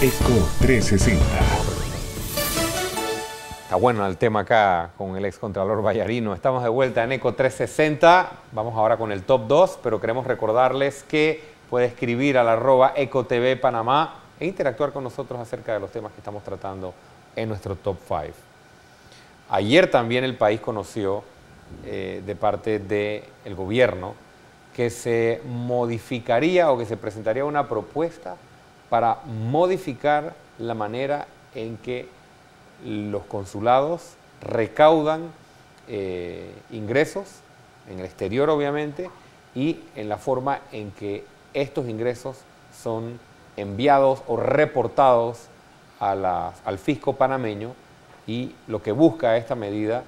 Eco 360. Está bueno el tema acá con el excontralor Vallarino. Estamos de vuelta en Eco 360. Vamos ahora con el top 2, pero queremos recordarles que puede escribir al @EcoTV Panamá e interactuar con nosotros acerca de los temas que estamos tratando en nuestro top 5. Ayer también el país conoció de parte del gobierno que se modificaría o que se presentaría una propuesta para modificar la manera en que los consulados recaudan ingresos en el exterior, obviamente, y en la forma en que estos ingresos son enviados o reportados al fisco panameño. Y lo que busca esta medida,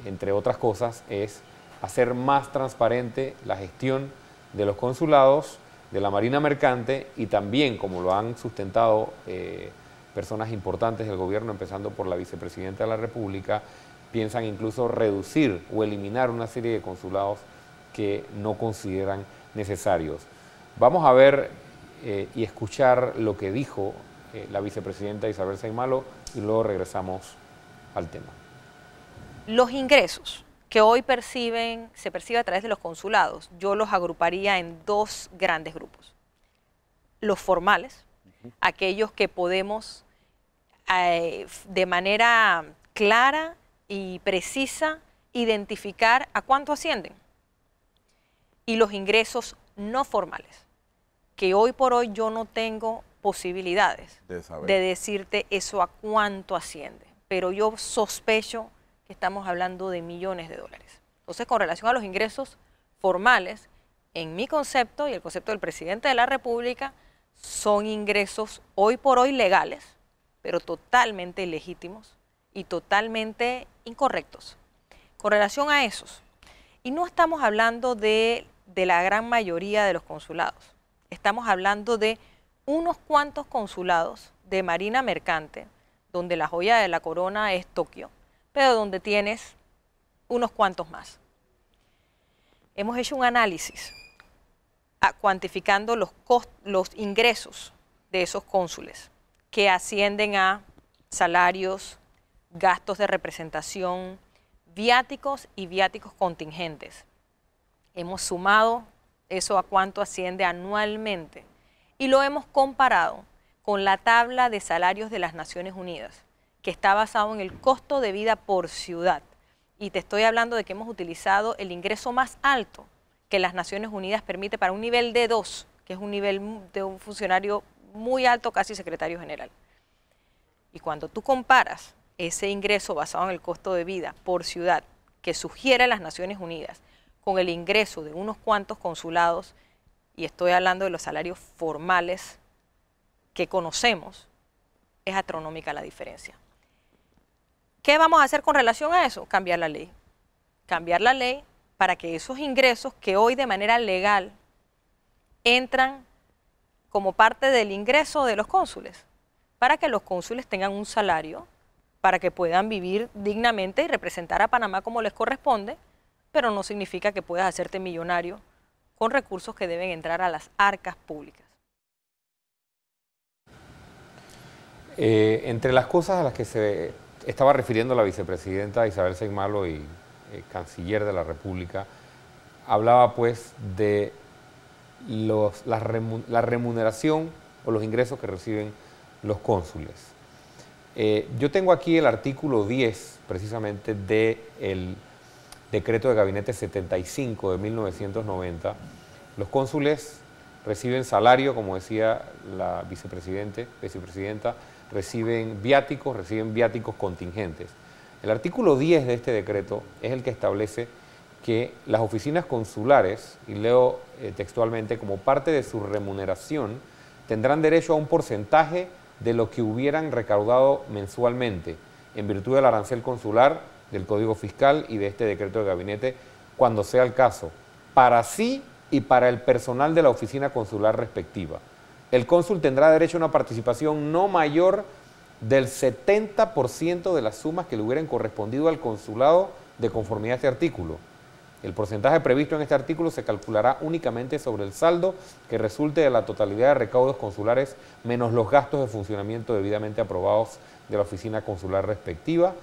entre otras cosas, es hacer más transparente la gestión de los consulados, de la Marina Mercante, y también, como lo han sustentado personas importantes del gobierno, empezando por la vicepresidenta de la República, piensan incluso reducir o eliminar una serie de consulados que no consideran necesarios. Vamos a ver y escuchar lo que dijo la vicepresidenta Isabel Saimalo y luego regresamos al tema. Los ingresos que hoy se perciben a través de los consulados, yo los agruparía en dos grandes grupos. Los formales, aquellos que podemos de manera clara y precisa identificar a cuánto ascienden. Y los ingresos no formales, que hoy por hoy yo no tengo posibilidades de decirte eso a cuánto asciende, pero yo sospecho que estamos hablando de millones de dólares. Entonces, con relación a los ingresos formales, en mi concepto y el concepto del presidente de la República, son ingresos hoy por hoy legales, pero totalmente ilegítimos y totalmente incorrectos. Con relación a esos, y no estamos hablando de la gran mayoría de los consulados, estamos hablando de unos cuantos consulados de Marina Mercante, donde la joya de la corona es Tokio, pero donde tienes unos cuantos más. Hemos hecho un análisis cuantificando los ingresos de esos cónsules, que ascienden a salarios, gastos de representación, viáticos y viáticos contingentes. Hemos sumado eso a cuánto asciende anualmente y lo hemos comparado con la tabla de salarios de las Naciones Unidas, que está basado en el costo de vida por ciudad. Y te estoy hablando de que hemos utilizado el ingreso más alto que las Naciones Unidas permite para un nivel D2, que es un nivel de un funcionario muy alto, casi secretario general. Y cuando tú comparas ese ingreso basado en el costo de vida por ciudad que sugiere las Naciones Unidas con el ingreso de unos cuantos consulados, y estoy hablando de los salarios formales que conocemos, es astronómica la diferencia. ¿Qué vamos a hacer con relación a eso? Cambiar la ley. Cambiar la ley para que esos ingresos que hoy de manera legal entran como parte del ingreso de los cónsules, para que los cónsules tengan un salario, para que puedan vivir dignamente y representar a Panamá como les corresponde, pero no significa que puedas hacerte millonario con recursos que deben entrar a las arcas públicas. Entre las cosas a las que se estaba refiriendo la vicepresidenta Isabel Saimalo y canciller de la República, hablaba pues de la remuneración o los ingresos que reciben los cónsules. Yo tengo aquí el artículo 10 precisamente del decreto de gabinete 75 de 1990. Los cónsules reciben salario, como decía la vicepresidenta, reciben viáticos contingentes. El artículo 10 de este decreto es el que establece que las oficinas consulares, y leo textualmente, como parte de su remuneración, tendrán derecho a un porcentaje de lo que hubieran recaudado mensualmente, en virtud del arancel consular, del Código Fiscal y de este decreto de gabinete, cuando sea el caso, para sí y para el personal de la oficina consular respectiva. El cónsul tendrá derecho a una participación no mayor del 70% de las sumas que le hubieran correspondido al consulado de conformidad a este artículo. El porcentaje previsto en este artículo se calculará únicamente sobre el saldo que resulte de la totalidad de recaudos consulares menos los gastos de funcionamiento debidamente aprobados de la oficina consular respectiva,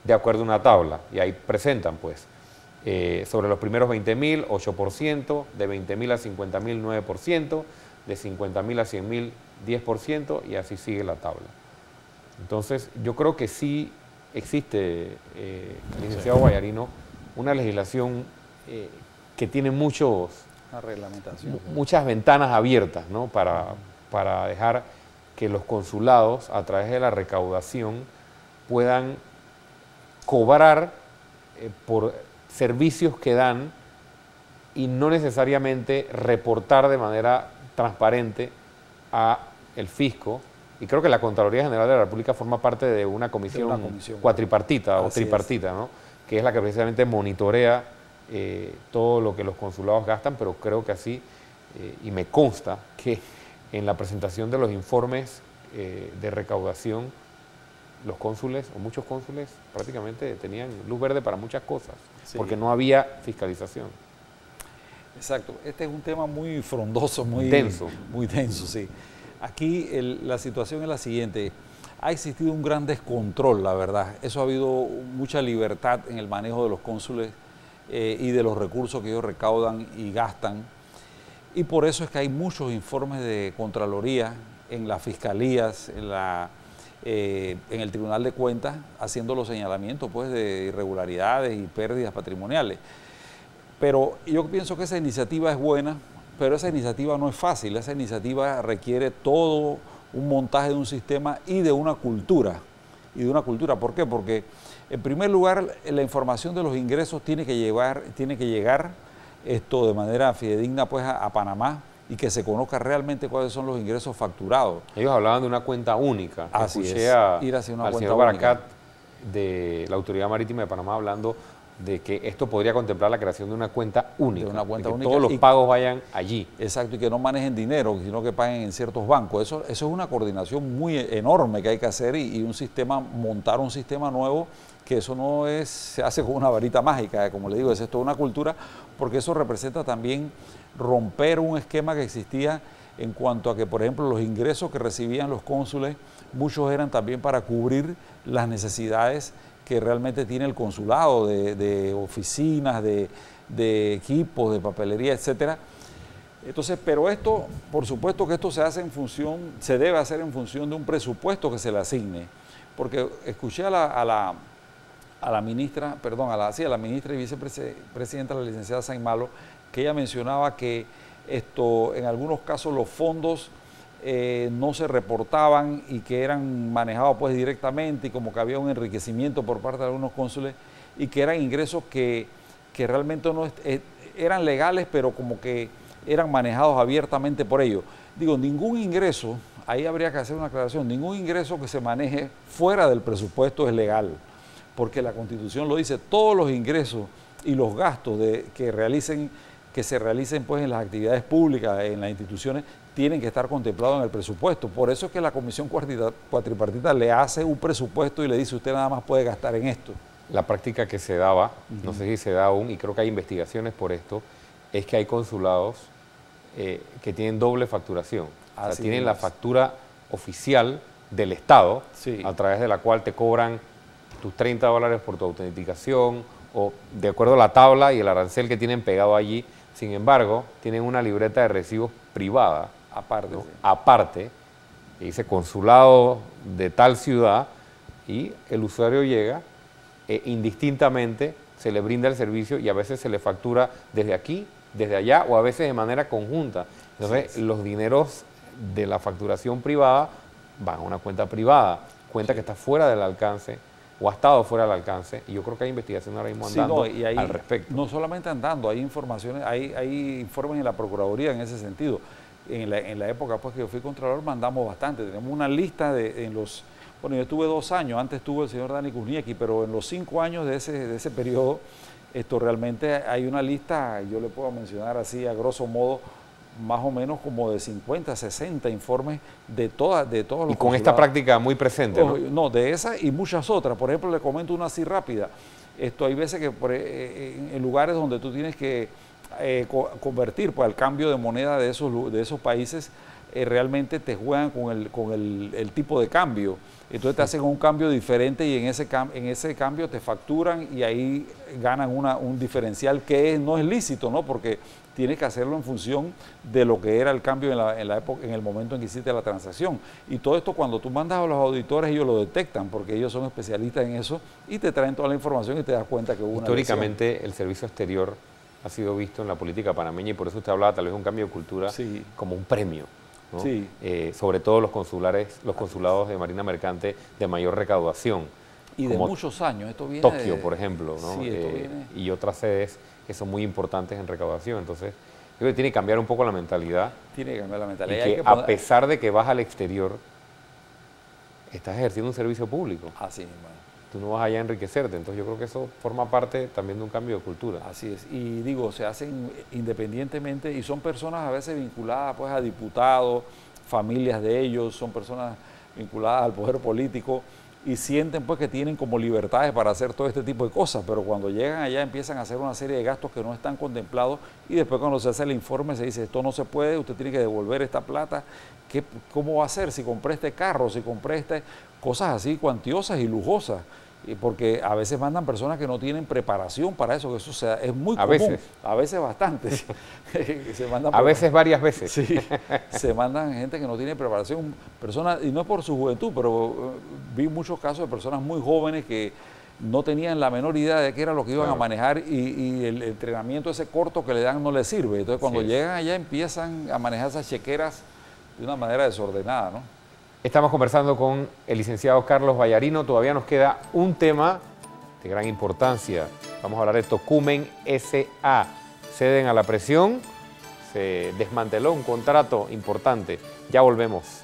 de acuerdo a una tabla. Y ahí presentan, pues, sobre los primeros 20.000, 8%, de 20.000 a 50.000, 9%, de 50.000 a 100.000, 10%, y así sigue la tabla. Entonces, yo creo que sí existe, licenciado Vallarino, una legislación que tiene muchas ventanas abiertas, ¿no? para dejar que los consulados, a través de la recaudación, puedan cobrar por servicios que dan y no necesariamente reportar de manera transparente a el fisco. Y creo que la Contraloría General de la República forma parte de una comisión cuatripartita o tripartita, ¿no? Que es la que precisamente monitorea todo lo que los consulados gastan, pero creo que así, y me consta que en la presentación de los informes de recaudación, los cónsules, o muchos cónsules, prácticamente tenían luz verde para muchas cosas, porque no había fiscalización. Exacto. Este es un tema muy frondoso, muy denso, sí. Aquí la situación es la siguiente. Ha existido un gran descontrol, la verdad. Eso ha habido mucha libertad en el manejo de los cónsules y de los recursos que ellos recaudan y gastan. Y por eso es que hay muchos informes de Contraloría en las fiscalías, en el Tribunal de Cuentas, haciendo los señalamientos, pues, de irregularidades y pérdidas patrimoniales. Pero yo pienso que esa iniciativa es buena, pero esa iniciativa no es fácil. Esa iniciativa requiere todo un montaje de un sistema y de una cultura. ¿Por qué? Porque, en primer lugar, la información de los ingresos tiene que llegar esto de manera fidedigna, pues, a Panamá, y que se conozca realmente cuáles son los ingresos facturados. Ellos hablaban de una cuenta única. Así Escuché es, ir hacia una al cuenta señor Baracat única de la Autoridad Marítima de Panamá hablando de que esto podría contemplar la creación de una cuenta única. De una cuenta única. Todos los pagos vayan allí. Exacto, y que no manejen dinero, sino que paguen en ciertos bancos. Eso es una coordinación muy enorme que hay que hacer y montar un sistema nuevo, que eso no se hace con una varita mágica, como le digo, es toda una cultura, porque eso representa también romper un esquema que existía en cuanto a que, por ejemplo, los ingresos que recibían los cónsules, muchos eran también para cubrir las necesidades que realmente tiene el consulado de oficinas, de equipos, de papelería, etcétera. Entonces, pero esto, por supuesto que esto se debe hacer en función de un presupuesto que se le asigne, porque escuché a la ministra y vicepresidenta, la licenciada Saimalo, que ella mencionaba que en algunos casos los fondos no se reportaban y que eran manejados, pues, directamente, y como que había un enriquecimiento por parte de algunos cónsules y que eran ingresos que realmente no eran legales, pero como que eran manejados abiertamente por ellos. Digo, ningún ingreso, ahí habría que hacer una aclaración, ningún ingreso que se maneje fuera del presupuesto es legal, porque la Constitución lo dice, todos los ingresos y los gastos que se realicen, pues, en las actividades públicas, en las instituciones, tienen que estar contemplados en el presupuesto. Por eso es que la comisión cuatripartita le hace un presupuesto y le dice, usted nada más puede gastar en esto. La práctica que se daba, no sé si se da aún, y creo que hay investigaciones por esto, es que hay consulados que tienen doble facturación. O sea, tienen la factura oficial del Estado, a través de la cual te cobran tus $30 por tu autenticación, o de acuerdo a la tabla y el arancel que tienen pegado allí. Sin embargo, tienen una libreta de recibos privada, aparte, que dice consulado de tal ciudad, y el usuario llega indistintamente, se le brinda el servicio y a veces se le factura desde aquí, desde allá, o a veces de manera conjunta. Entonces, los dineros de la facturación privada van a una cuenta privada, cuenta que está fuera del alcance, o ha estado fuera del alcance, y yo creo que hay investigación ahora mismo andando al respecto. No solamente andando, hay informaciones, hay informes en la Procuraduría en ese sentido. En la época, pues, que yo fui Contralor, mandamos bastante. Tenemos una lista bueno, yo estuve 2 años, antes estuvo el señor Dani Kuzniecki, pero en los 5 años de ese periodo, realmente hay una lista, yo le puedo mencionar así, a grosso modo, más o menos como de 50, 60 informes de todos los consulados. Y con esta práctica muy presente, ¿no? No, de esa y muchas otras. Por ejemplo, le comento una así rápida. Esto hay veces que en lugares donde tú tienes que convertir pues, al cambio de moneda de esos países, realmente te juegan con el tipo de cambio. Entonces te hacen un cambio diferente y en ese cambio te facturan y ahí ganan un diferencial que no es lícito, ¿no? Porque tienes que hacerlo en función de lo que era el cambio en la época, en el momento en que hiciste la transacción. Y todo esto cuando tú mandas a los auditores, ellos lo detectan porque ellos son especialistas en eso y te traen toda la información y te das cuenta que hubo una Históricamente lesión. El servicio exterior ha sido visto en la política panameña y por eso usted hablaba tal vez de un cambio de cultura Sí. como un premio, ¿no? Sí. Sobre todo los consulados de Marina Mercante de mayor recaudación. Y de como muchos años. Esto viene Tokio, por ejemplo, ¿no? Sí, esto viene. Y otras sedes que son muy importantes en recaudación. Entonces, yo creo que tiene que cambiar un poco la mentalidad. Tiene que cambiar la Y mentalidad. que Hay que poner... a pesar de que vas al exterior, estás ejerciendo un servicio público. Así mismo. Tú no vas allá a enriquecerte. Entonces, yo creo que eso forma parte también de un cambio de cultura. Así es, y digo, se hacen independientemente y son personas a veces vinculadas pues a diputados, familias de ellos, son personas vinculadas al poder político y sienten pues que tienen como libertades para hacer todo este tipo de cosas, pero cuando llegan allá empiezan a hacer una serie de gastos que no están contemplados y después cuando se hace el informe se dice esto no se puede, usted tiene que devolver esta plata, ¿cómo va a ser si compré este carro, si compré cosas así cuantiosas y lujosas? Porque a veces mandan personas que no tienen preparación para eso, que eso es muy común. A veces bastante. A veces varias veces. Sí, se mandan gente que no tiene preparación, personas, y no es por su juventud, pero vi muchos casos de personas muy jóvenes que no tenían la menor idea de qué era lo que iban a manejar y el entrenamiento ese corto que le dan no les sirve. Entonces cuando llegan allá empiezan a manejar esas chequeras de una manera desordenada, ¿no? Estamos conversando con el licenciado Carlos Vallarino. Todavía nos queda un tema de gran importancia. Vamos a hablar de Tocumen S.A. Ceden a la presión. Se desmanteló un contrato importante. Ya volvemos.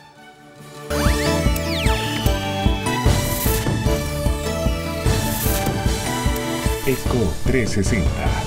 ECO 360.